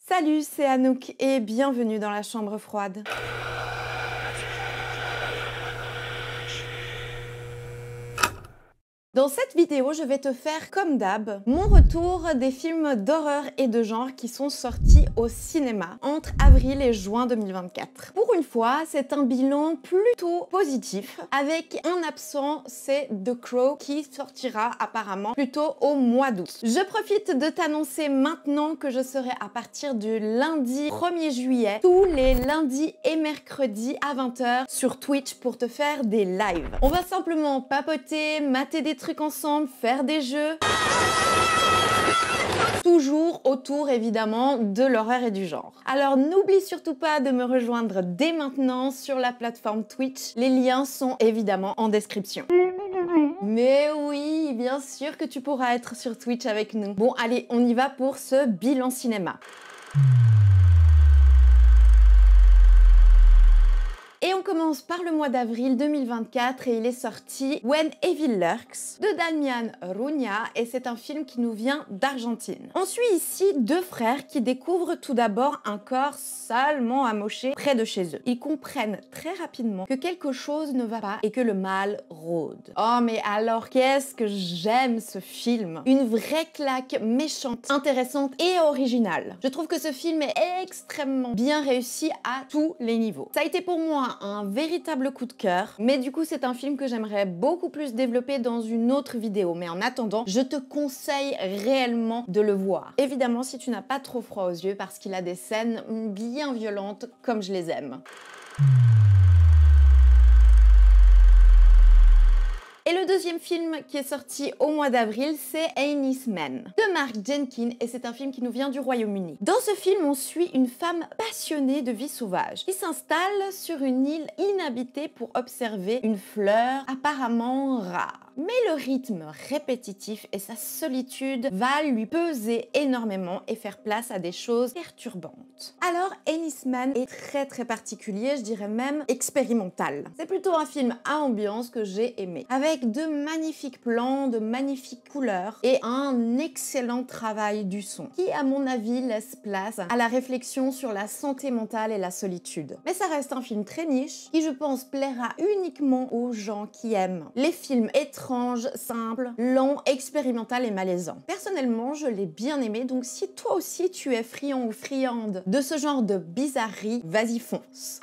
Salut, c'est Anouk et bienvenue dans la chambre froide. Dans cette vidéo, je vais te faire, comme d'hab, mon retour des films d'horreur et de genre qui sont sortis au cinéma entre avril et juin 2024. Pour une fois, c'est un bilan plutôt positif, avec un absent, c'est The Crow, qui sortira apparemment plutôt au mois d'août. Je profite de t'annoncer maintenant que je serai à partir du lundi 1er juillet, tous les lundis et mercredis à 20 h sur Twitch pour te faire des lives. On va simplement papoter, mater des trucs ensemble, faire des jeux. Toujours autour évidemment de l'horreur et du genre. Alors n'oublie surtout pas de me rejoindre dès maintenant sur la plateforme Twitch. Les liens sont évidemment en description. Mais oui, bien sûr que tu pourras être sur Twitch avec nous. Bon allez, on y va pour ce bilan cinéma. Et on commence par le mois d'avril 2024 et il est sorti When Evil Lurks de Damian Rugna et c'est un film qui nous vient d'Argentine. On suit ici deux frères qui découvrent tout d'abord un corps salement amoché près de chez eux. Ils comprennent très rapidement que quelque chose ne va pas et que le mal rôde. Oh mais alors qu'est-ce que j'aime ce film! Une vraie claque méchante, intéressante et originale. Je trouve que ce film est extrêmement bien réussi à tous les niveaux. Ça a été pour moi un véritable coup de cœur, mais du coup c'est un film que j'aimerais beaucoup plus développer dans une autre vidéo, mais en attendant je te conseille réellement de le voir. Évidemment si tu n'as pas trop froid aux yeux parce qu'il a des scènes bien violentes comme je les aime. Et le deuxième film qui est sorti au mois d'avril, c'est Anis Men de Mark Jenkins et c'est un film qui nous vient du Royaume-Uni. Dans ce film, on suit une femme passionnée de vie sauvage qui s'installe sur une île inhabitée pour observer une fleur apparemment rare. Mais le rythme répétitif et sa solitude va lui peser énormément et faire place à des choses perturbantes. Alors, Anis Men est très particulier, je dirais même expérimental. C'est plutôt un film à ambiance que j'ai aimé, avec de magnifiques plans, de magnifiques couleurs et un excellent travail du son, qui à mon avis laisse place à la réflexion sur la santé mentale et la solitude. Mais ça reste un film très niche, qui je pense plaira uniquement aux gens qui aiment les films étranges, simple, lent, expérimental et malaisant. Personnellement, je l'ai bien aimé, donc si toi aussi tu es friand ou friande de ce genre de bizarrerie, vas-y fonce.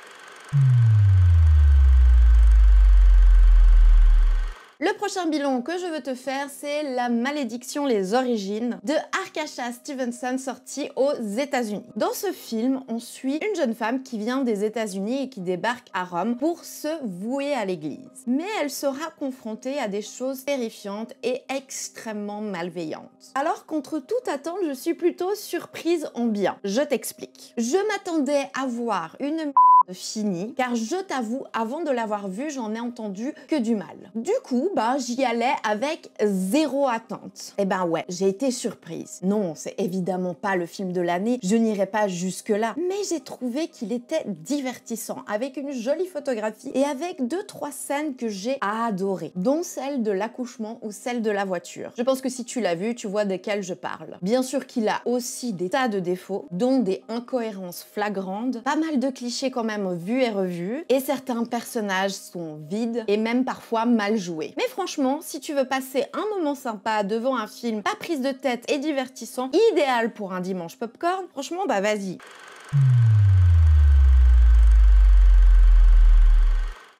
Le prochain bilan que je veux te faire, c'est La Malédiction, les origines de Arkasha Stevenson, sorti aux États-Unis. Dans ce film, on suit une jeune femme qui vient des États-Unis et qui débarque à Rome pour se vouer à l'église. Mais elle sera confrontée à des choses terrifiantes et extrêmement malveillantes. Alors contre toute attente, je suis plutôt surprise en bien. Je t'explique. Je m'attendais à voir une fini, car je t'avoue, avant de l'avoir vu, j'en ai entendu que du mal. Du coup, j'y allais avec zéro attente. Et ouais, j'ai été surprise. Non, c'est évidemment pas le film de l'année, je n'irai pas jusque-là, mais j'ai trouvé qu'il était divertissant, avec une jolie photographie et avec 2-3 scènes que j'ai adorées, dont celle de l'accouchement ou celle de la voiture. Je pense que si tu l'as vu, tu vois desquelles je parle. Bien sûr qu'il a aussi des tas de défauts, dont des incohérences flagrantes, pas mal de clichés quand même vus et revus, et certains personnages sont vides et même parfois mal joués. Mais franchement, si tu veux passer un moment sympa devant un film pas prise de tête et divertissant, idéal pour un dimanche popcorn, franchement vas-y.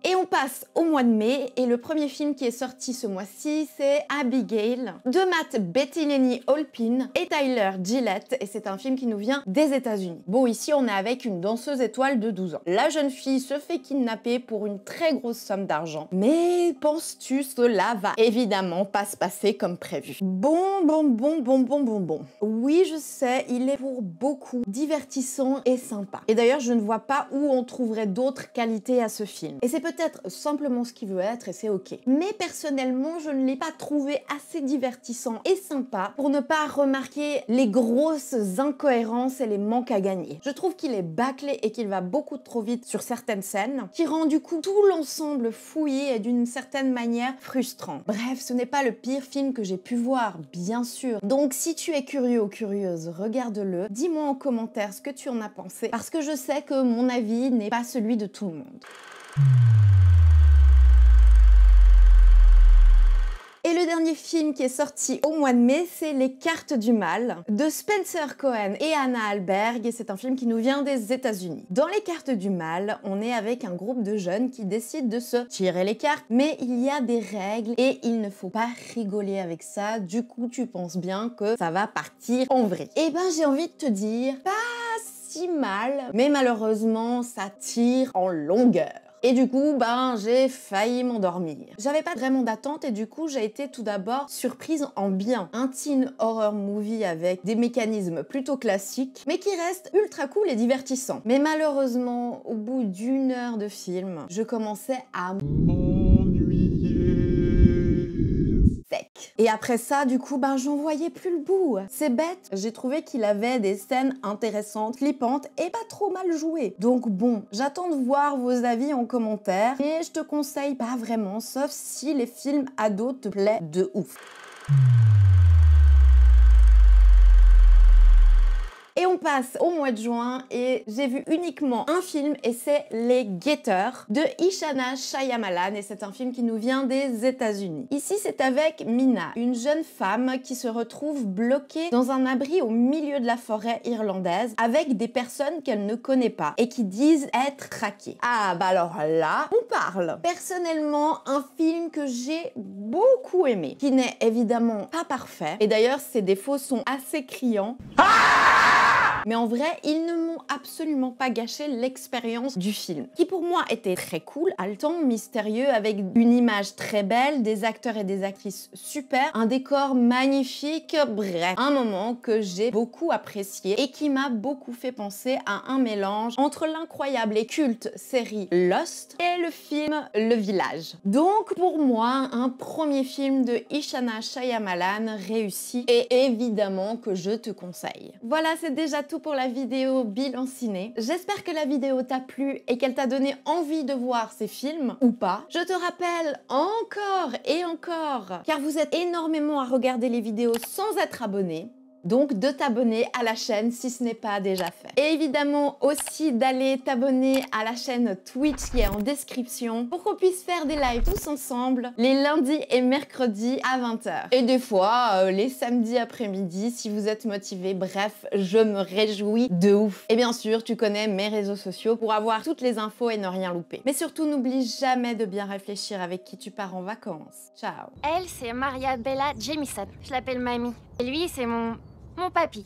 Et on passe au mois de mai, et le premier film qui est sorti ce mois-ci, c'est Abigail, de Matt Bettinelli-Olpin et Tyler Gillett, et c'est un film qui nous vient des États-Unis. Bon, ici on est avec une danseuse étoile de 12 ans. La jeune fille se fait kidnapper pour une très grosse somme d'argent. Mais penses-tu cela va évidemment pas se passer comme prévu? Bon. Oui, je sais, il est pour beaucoup divertissant et sympa. Et d'ailleurs, je ne vois pas où on trouverait d'autres qualités à ce film. Et c'est peut-être peut-être simplement ce qu'il veut être et c'est ok. Mais personnellement, je ne l'ai pas trouvé assez divertissant et sympa pour ne pas remarquer les grosses incohérences et les manques à gagner. Je trouve qu'il est bâclé et qu'il va beaucoup trop vite sur certaines scènes, qui rend du coup tout l'ensemble fouillé et d'une certaine manière frustrant. Bref, ce n'est pas le pire film que j'ai pu voir, bien sûr. Donc si tu es curieux ou curieuse, regarde-le. Dis-moi en commentaire ce que tu en as pensé, parce que je sais que mon avis n'est pas celui de tout le monde. Et le dernier film qui est sorti au mois de mai, c'est Les Cartes du Mal de Spencer Cohen et Anna Alberg, et c'est un film qui nous vient des États-Unis. Dans Les Cartes du Mal, on est avec un groupe de jeunes qui décident de se tirer les cartes, mais il y a des règles et il ne faut pas rigoler avec ça, du coup tu penses bien que ça va partir en vrille. Et ben j'ai envie de te dire, pas si mal, mais malheureusement ça tire en longueur. Et du coup, j'ai failli m'endormir. J'avais pas vraiment d'attente et du coup, j'ai été tout d'abord surprise en bien. Un teen horror movie avec des mécanismes plutôt classiques, mais qui reste ultra cool et divertissant. Mais malheureusement, au bout d'1 heure de film, je commençais à sec. Et après ça, du coup, j'en voyais plus le bout. C'est bête, j'ai trouvé qu'il avait des scènes intéressantes, flippantes et pas trop mal jouées. Donc bon, j'attends de voir vos avis en commentaire, mais je te conseille pas vraiment, sauf si les films ados te plaisent de ouf. Et on passe au mois de juin et j'ai vu uniquement un film et c'est Les Guetteurs de Ishana Shyamalan et c'est un film qui nous vient des États-Unis. Ici c'est avec Mina, une jeune femme qui se retrouve bloquée dans un abri au milieu de la forêt irlandaise avec des personnes qu'elle ne connaît pas et qui disent être traquées. Ah alors là, on parle. Personnellement, un film que j'ai beaucoup aimé, qui n'est évidemment pas parfait et d'ailleurs ses défauts sont assez criants. Mais en vrai, ils ne m'ont absolument pas gâché l'expérience du film, qui pour moi était très cool, haletant, mystérieux, avec une image très belle, des acteurs et des actrices super, un décor magnifique, bref, un moment que j'ai beaucoup apprécié et qui m'a beaucoup fait penser à un mélange entre l'incroyable et culte série Lost et le film Le Village. Donc pour moi, un premier film de Ishana Shyamalan réussi et évidemment que je te conseille. Voilà, c'est déjà tout pour la vidéo bilan ciné. J'espère que la vidéo t'a plu et qu'elle t'a donné envie de voir ces films, ou pas. Je te rappelle encore et encore, car vous êtes énormément à regarder les vidéos sans être abonné, donc de t'abonner à la chaîne si ce n'est pas déjà fait. Et évidemment aussi d'aller t'abonner à la chaîne Twitch qui est en description pour qu'on puisse faire des lives tous ensemble les lundis et mercredis à 20 h. Et des fois les samedis après-midi si vous êtes motivé. Bref, je me réjouis de ouf. Et bien sûr, tu connais mes réseaux sociaux pour avoir toutes les infos et ne rien louper. Mais surtout, n'oublie jamais de bien réfléchir avec qui tu pars en vacances. Ciao. Elle, c'est Maria Bella Jamison. Je l'appelle Mamie. Et lui, c'est mon papy.